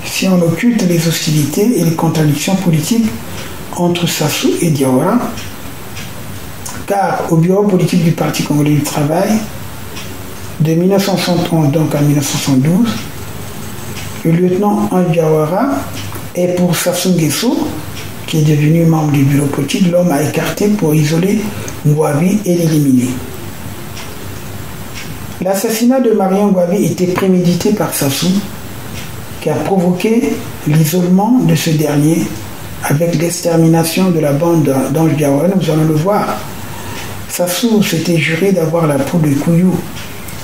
Speaker 7: si on occulte les hostilités et les contradictions politiques entre Sassou et Diawara, car au bureau politique du Parti congolais du travail, de 1971 donc à 1972, le lieutenant Ange Diawara est pour Sassou Nguesso, qui est devenu membre du bureau politique, l'homme à écarter pour isoler Ngouabi et l'éliminer. L'assassinat de Marien Ngouabi était prémédité par Sassou, qui a provoqué l'isolement de ce dernier avec l'extermination de la bande d'Ange Diawara. Nous allons le voir. Sassou s'était juré d'avoir la peau de Kouyou,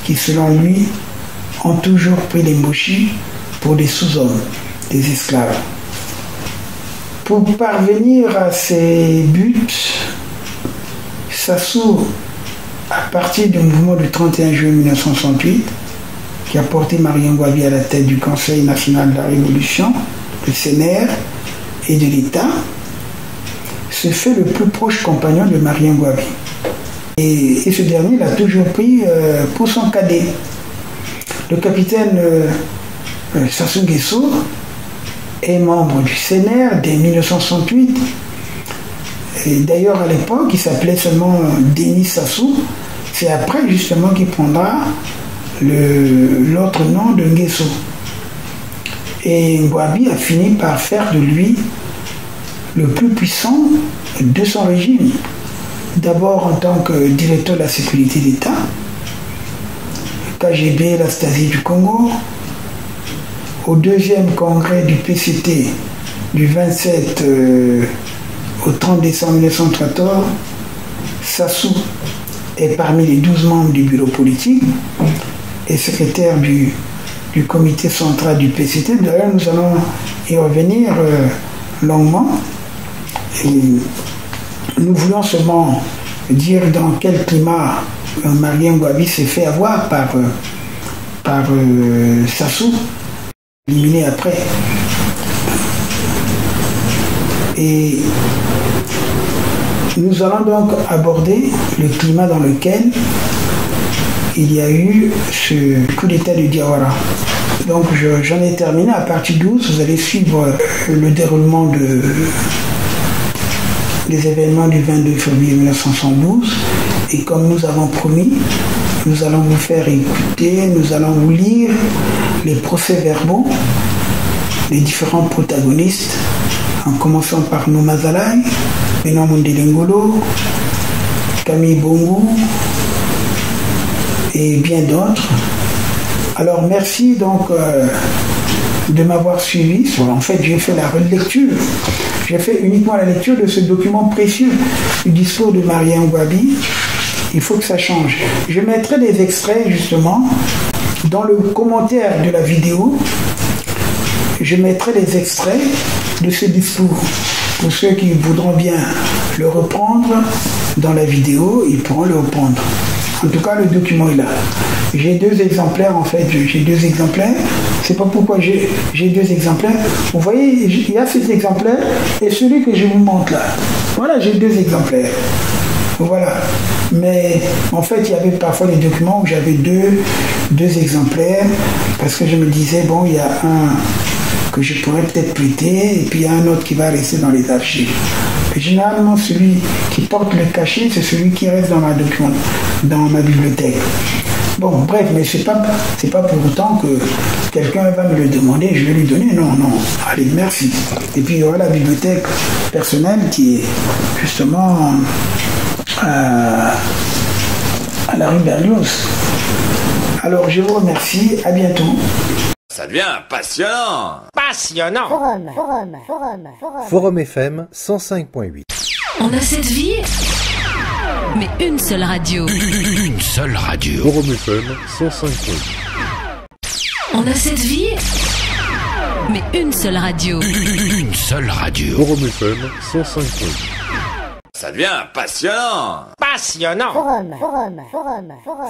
Speaker 7: qui selon lui ont toujours pris les Mochis pour des sous-hommes, des esclaves. Pour parvenir à ses buts, Sassou, à partir du mouvement du 31 juillet 1968, qui a porté Marien Ngouabi à la tête du Conseil national de la Révolution, le CNR et de l'État, se fait le plus proche compagnon de Marien Ngouabi. Et ce dernier l'a toujours pris pour son cadet. Le capitaine Sassou Nguesso est membre du CNR dès 1968. Et d'ailleurs, à l'époque, il s'appelait seulement Denis Sassou. C'est après, justement, qu'il prendra l'autre nom de Nguesso. Et Ngouabi a fini par faire de lui le plus puissant de son régime. D'abord en tant que directeur de la sécurité d'État, KGB, la Stasi du Congo, au deuxième congrès du PCT du 27 au 30 décembre 1914, Sassou est parmi les 12 membres du bureau politique et secrétaire du comité central du PCT. D'ailleurs, nous allons y revenir longuement. Et nous voulons seulement dire dans quel climat Marien Ngouabi s'est fait avoir par Sassou, éliminé après. Et nous allons donc aborder le climat dans lequel il y a eu ce coup d'état de Diawara. Donc j'en ai terminé. À partir d'12, vous allez suivre le déroulement des événements du 22 février 1972. Et comme nous avons promis, nous allons vous faire écouter, nous allons vous lire les procès-verbaux des différents protagonistes, en commençant par Nouma Zalaï, Benoît Mondele Ngolo, Camille Bongo et bien d'autres. Alors merci donc de m'avoir suivi. En fait, j'ai fait la relecture. J'ai fait uniquement la lecture de ce document précieux du discours de Marien Ngouabi. Il faut que ça change. Je mettrai des extraits justement dans le commentaire de la vidéo. Je mettrai des extraits de ce discours. Pour ceux qui voudront bien le reprendre dans la vidéo, ils pourront le reprendre. En tout cas, le document est là. J'ai 2 exemplaires en fait. J'ai 2 exemplaires. C'est pas pourquoi j'ai 2 exemplaires. Vous voyez, il y a cet exemplaire et celui que je vous montre là. Voilà, j'ai 2 exemplaires. Voilà. Mais en fait, il y avait parfois des documents où j'avais deux exemplaires parce que je me disais, bon, il y a un que je pourrais peut-être prêter et puis il y a un autre qui va rester dans les archives. Et généralement, celui qui porte le cachet, c'est celui qui reste dans ma bibliothèque. Bon, bref, mais c'est pas pour autant que quelqu'un va me le demander et je vais lui donner. Non. Allez, merci. Et puis il y aura la bibliothèque personnelle qui est justement à la rue Berlioz. Alors, je vous remercie. À bientôt.
Speaker 11: Ça devient passionnant.
Speaker 12: Passionnant.
Speaker 10: Forum FM 105.8.
Speaker 8: On a cette vie, mais une seule radio.
Speaker 9: Une seule radio.
Speaker 10: Forum FM 105.8.
Speaker 8: On a cette vie, mais une seule radio.
Speaker 9: Une seule radio.
Speaker 10: Forum FM 105.8.
Speaker 11: Ça devient passionnant.
Speaker 12: Passionnant.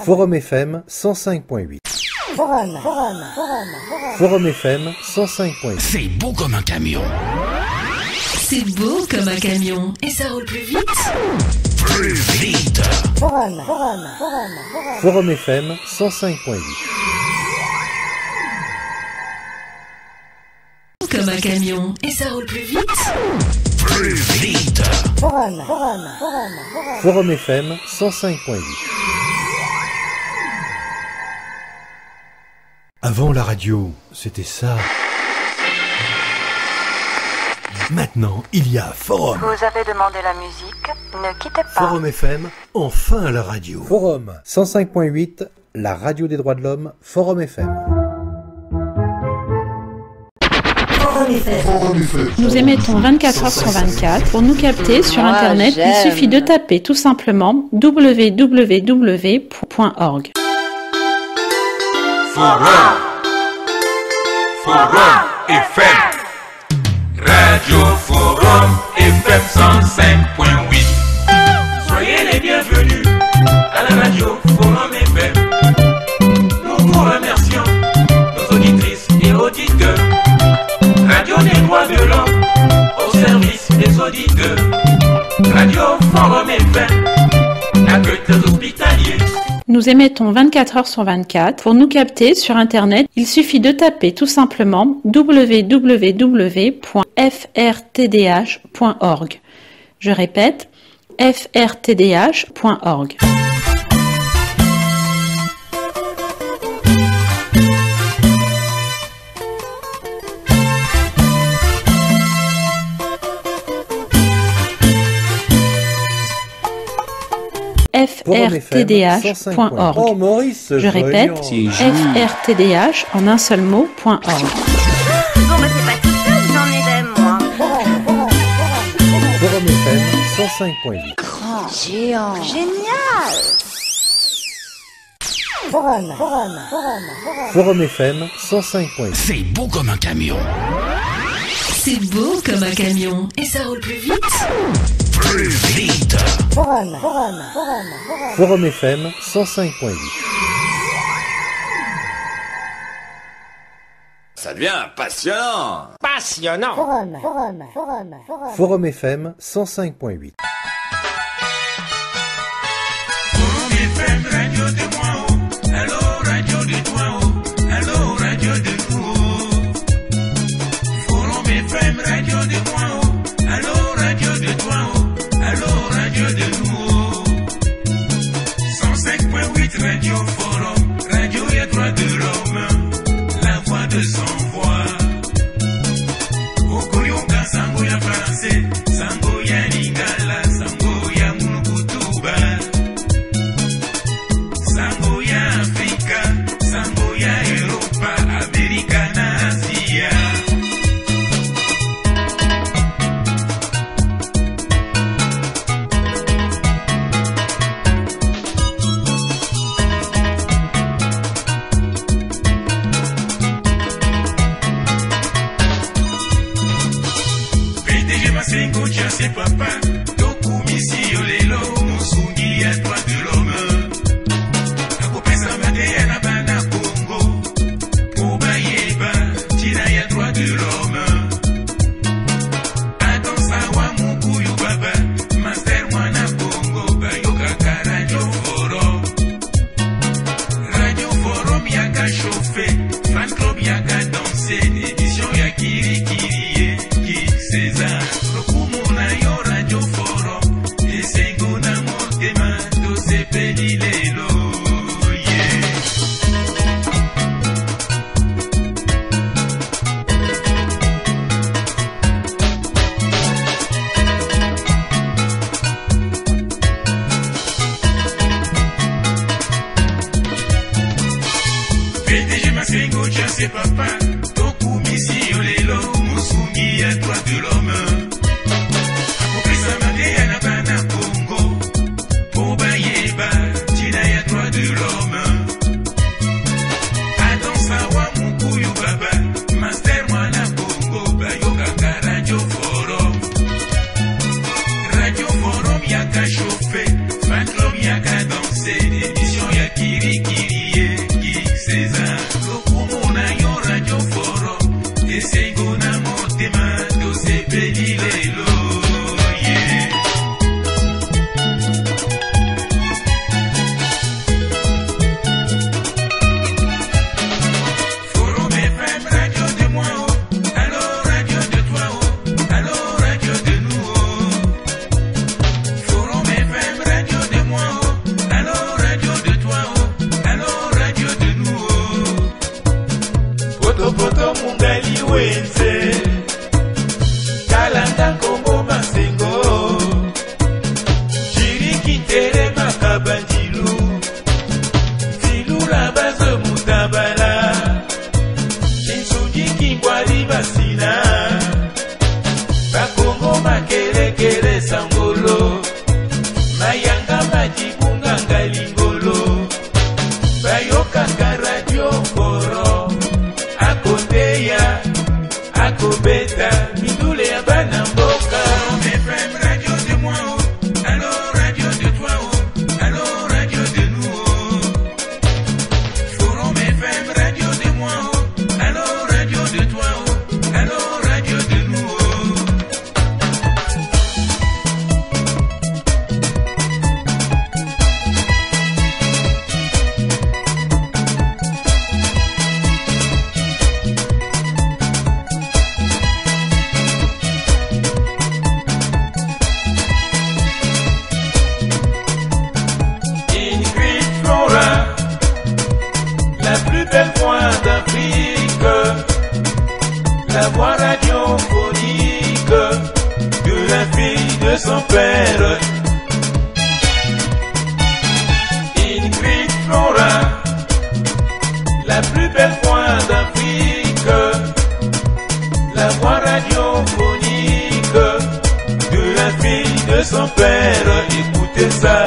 Speaker 10: Forum FM 105.8. Forum FM 105.8.
Speaker 9: C'est beau comme un camion.
Speaker 8: C'est beau comme un camion. Et ça roule plus vite.
Speaker 9: Plus vite.
Speaker 10: Forum FM 105.8.
Speaker 8: Comme un camion. Et ça roule plus vite.
Speaker 9: Plus vite.
Speaker 10: Forum FM 105.8. Avant la radio, c'était ça. Maintenant, il y a Forum.
Speaker 13: Vous avez demandé la musique, ne quittez pas.
Speaker 10: Forum FM, enfin la radio. Forum 105.8, la radio des droits de l'homme, Forum FM.
Speaker 6: Nous émettons 24 heures sur 24. Pour nous capter sur Internet, il suffit de taper tout simplement www.org.
Speaker 5: Forum FM. Radio Forum FM 105.8. Soyez les bienvenus à la radio Forum FM. Nous vous remercions, nos auditrices et auditeurs. Radio des droits de l'homme au service des auditeurs. Radio Forum FM, accueil des hospitaliers.
Speaker 6: Nous émettons 24 heures sur 24. Pour nous capter sur Internet, il suffit de taper tout simplement www.frtdh.org. Je répète, frtdh.org. frtdh.org.
Speaker 10: Oh, Maurice,
Speaker 6: je répète, frtdh en un seul mot.org.
Speaker 12: Bon, bah c'est pas tout ça, j'en ai des moi.
Speaker 10: Forum FM 105.8.
Speaker 12: Grand, géant, génial.
Speaker 10: Forum FM 105.8.
Speaker 9: C'est beau comme un camion.
Speaker 8: C'est beau comme un camion. Et ça roule plus vite.
Speaker 9: Plus vite.
Speaker 10: Forum FM 105.8.
Speaker 11: Ça devient passionnant.
Speaker 5: Passionnant.
Speaker 10: Forum FM 105.8.
Speaker 5: Radio de moi, allô, radio de toi, allô, radio de nous. Forum FM, radio de moi, allô, radio de toi, allô, radio de nous. 105.8 Radio Forum, radio et droit de l'homme, la voix de sans voix. Okoyoka sango ya français, sango ya lingala, sango ya munukutuba. Sango ya Afrika, sango ya Europa, Amerika na Asia. PDG Masengo tia se papa, Tokumisi Olelo, Musungi ya droit de l'homme. De l'homme. Attends ça wa mukuyu baba, master mwana Congo, bayoka ka Radio Forum. Radio Forum yaka chauffé, fan club yaka dansé, édition ya kirikiri, ki César. Lokumu na yo Radio Forum, esengo na motema, to sepeli lelo. C'est papa, Tokumisi Olelo, Musungi ya droit de l'homme. Akopesa mande ya na bana Congo, po bayeba, tina ya droit de l'homme. Attends ça wa mukuyu baba, master mwana Congo, bayoka ka Radio Forum. Radio Forum yaka chauffé, fan club yaka dansé, édition ya kirikiri, ki César. Radio Forum, esengo na motema, tosepeli lelo, yeah. Forum FM, radio de moi, allô, radio de toi, allô, radio de nous. Forum FM, radio de moi, allô, radio de toi, allô, radio de nous. Poto mungali wenze Kalanda Kongo Masengo Chiriki tere makabandilu Filula bazo mutabala Kinsugi kingwali basina Bakongo makelekele sangolo Mayanga majibunga ngalingolo Bayoka ka Radio Forum Akobeta, midule ya bana mboka. FM, radio de moi, allô, radio de toi, allô, radio de nous. Forum FM, radio de moi, allô, radio de toi, allô, radio de nous. La voix radiophonique de la fille de son père. la plus belle voix d'Afrique, la voix radiophonique de la fille de son père. Écoutez ça.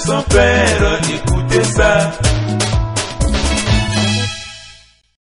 Speaker 5: Son père, écoutez ça.